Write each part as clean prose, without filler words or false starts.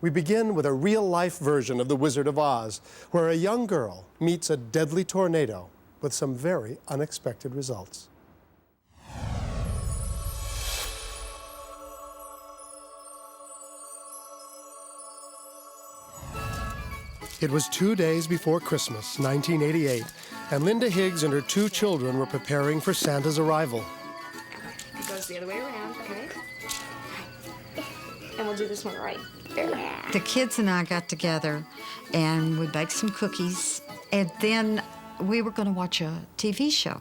We begin with a real-life version of The Wizard of Oz, where a young girl meets a deadly tornado with some very unexpected results. It was 2 days before Christmas, 1988, and Linda Higgs and her 2 children were preparing for Santa's arrival. It goes the other way around, okay? And we'll do this one right there. The kids and I got together and we baked some cookies, and then we were going to watch a TV show.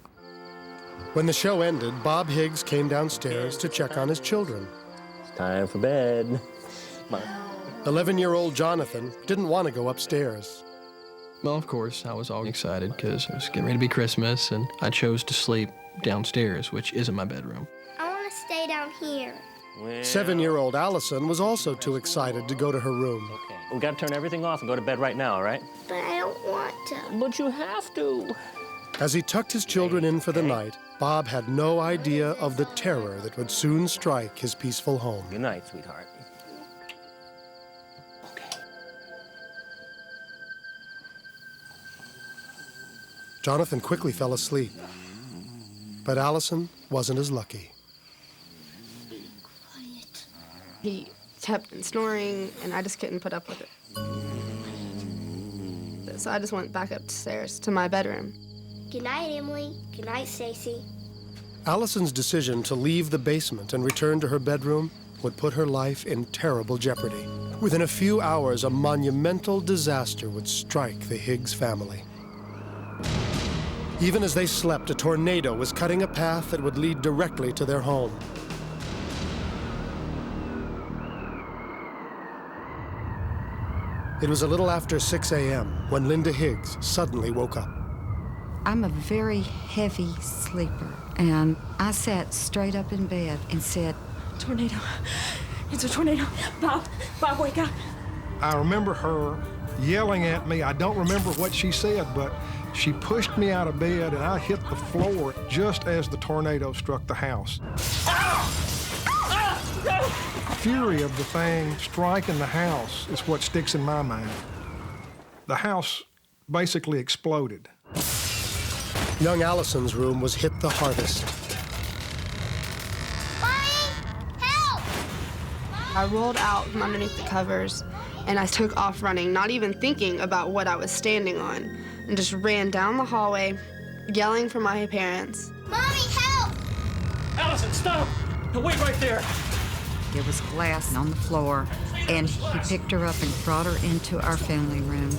When the show ended, Bob Higgs came downstairs to check on his children. It's time for bed. Come on. 11-year-old Jonathan didn't want to go upstairs. Well, of course, I was all excited because it was getting ready to be Christmas, and I chose to sleep downstairs, which isn't my bedroom. I want to stay down here. Well, 7-year-old Allison was also too excited to go to her room. okay. We got to turn everything off and go to bed right now, all right? But I don't want to. But you have to. As he tucked his children in for the night, Bob had no idea of the terror that would soon strike his peaceful home. Good night, sweetheart. Jonathan quickly fell asleep, but Allison wasn't as lucky. He kept snoring, and I just couldn't put up with it. So I just went back upstairs to my bedroom. Good night, Emily. Good night, Stacy. Allison's decision to leave the basement and return to her bedroom would put her life in terrible jeopardy. Within a few hours, a monumental disaster would strike the Higgs family. Even as they slept, a tornado was cutting a path that would lead directly to their home. It was a little after 6 a.m. when Linda Higgs suddenly woke up. I'm a very heavy sleeper, and I sat straight up in bed and said, Tornado. It's a tornado. Bob, wake up. I remember her yelling at me. I don't remember what she said, but she pushed me out of bed, and I hit the floor just as the tornado struck the house. The fury of the thing striking the house is what sticks in my mind. The house basically exploded. Young Allison's room was hit the hardest. Mommy, help! I rolled out from underneath the covers, and I took off running, not even thinking about what I was standing on, and just ran down the hallway, yelling for my parents. Mommy, help! Allison, stop! No, wait right there. there was glass on the floor, and he picked her up and brought her into our family room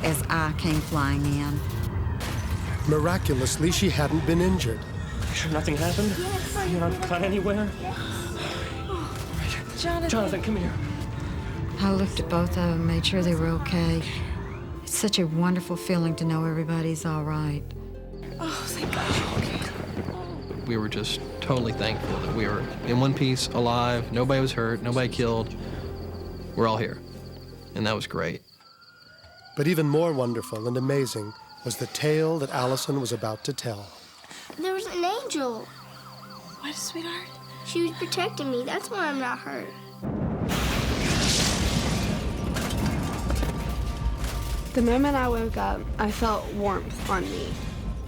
as I came flying in. Miraculously, she hadn't been injured. You sure nothing happened? Yes. You're not cut anywhere? Jonathan, come here. I looked at both of them, made sure they were okay. It's such a wonderful feeling to know everybody's all right. Oh, thank God you're okay. We were just totally thankful that we were in one piece, alive, nobody was hurt, nobody killed. We're all here, and that was great. But even more wonderful and amazing was the tale that Allison was about to tell. There was an angel. What, sweetheart? She was protecting me. That's why I'm not hurt. The moment I woke up, I felt warmth on me,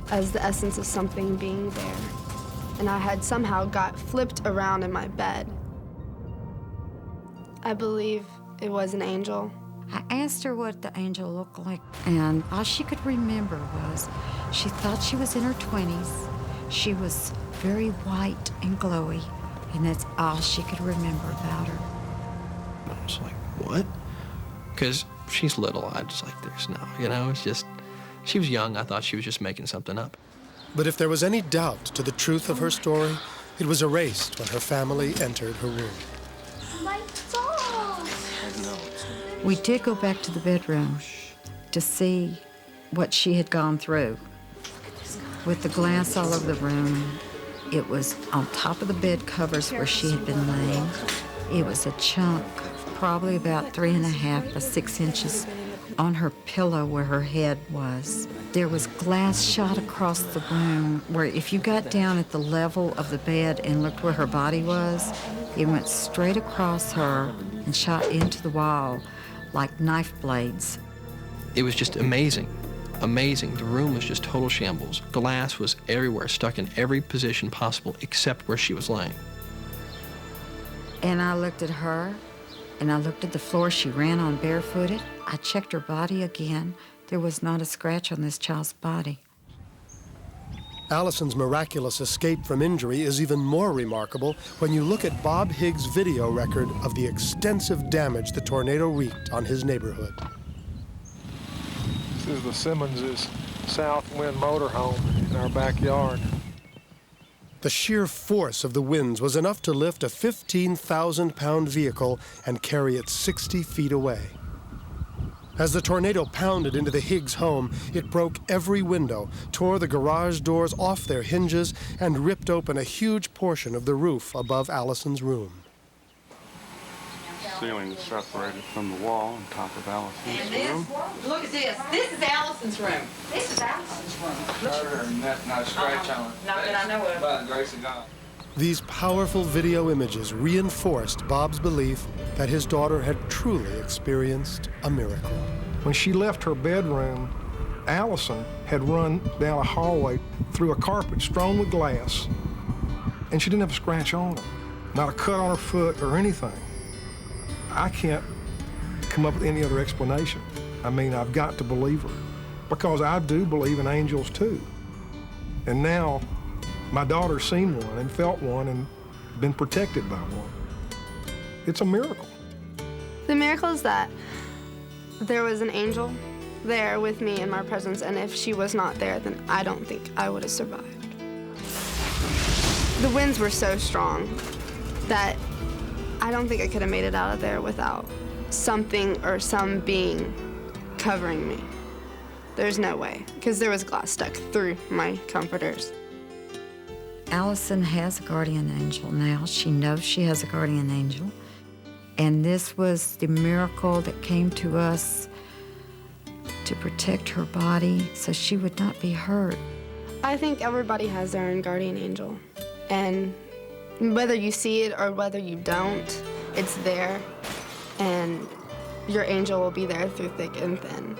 as the essence of something being there. And I had somehow got flipped around in my bed. I believe it was an angel. I asked her what the angel looked like, and all she could remember was she thought she was in her 20s. She was very white and glowy, and that's all she could remember about her. I was like, what? Because she's little. I just like, there's no, it's just, she was young. I thought she was just making something up. But if there was any doubt to the truth of her story, it was erased when her family entered her room. My doll! We did go back to the bedroom to see what she had gone through. With the glass all over the room, it was on top of the bed covers where she had been laying. It was a chunk, probably about 3.5 by 6 inches, on her pillow where her head was. There was glass shot across the room where if you got down at the level of the bed and looked where her body was, it went straight across her and shot into the wall like knife blades. It was just amazing. Amazing. The room was just total shambles. Glass was everywhere, stuck in every position possible except where she was laying. And I looked at her, and I looked at the floor she ran on barefooted. I checked her body again. There was not a scratch on this child's body. Allison's miraculous escape from injury is even more remarkable when you look at Bob Higgs' video record of the extensive damage the tornado wreaked on his neighborhood. This is the Simmons' Southwind motorhome in our backyard. The sheer force of the winds was enough to lift a 15,000-pound vehicle and carry it 60 feet away. As the tornado pounded into the Higgs home, it broke every window, tore the garage doors off their hinges, and ripped open a huge portion of the roof above Allison's room. The ceiling is separated from the wall on top of Allison's room. Look at this. This is Allison's room. This is Allison's room. Not a scratch on it. Not that I know of. By the grace of God. These powerful video images reinforced Bob's belief that his daughter had truly experienced a miracle. When she left her bedroom, Allison had run down a hallway through a carpet strewn with glass, and she didn't have a scratch on her, not a cut on her foot or anything. I can't come up with any other explanation. I mean, I've got to believe her, because I do believe in angels too. And now, my daughter's seen one and felt one and been protected by one. It's a miracle. The miracle is that there was an angel there with me in my presence, and if she was not there, then I don't think I would have survived. The winds were so strong that I don't think I could have made it out of there without something or some being covering me. There's no way, because there was glass stuck through my comforters. Allison has a guardian angel now. She knows she has a guardian angel. And this was the miracle that came to us to protect her body so she would not be hurt. I think everybody has their own guardian angel. And whether you see it or whether you don't, it's there. And your angel will be there through thick and thin.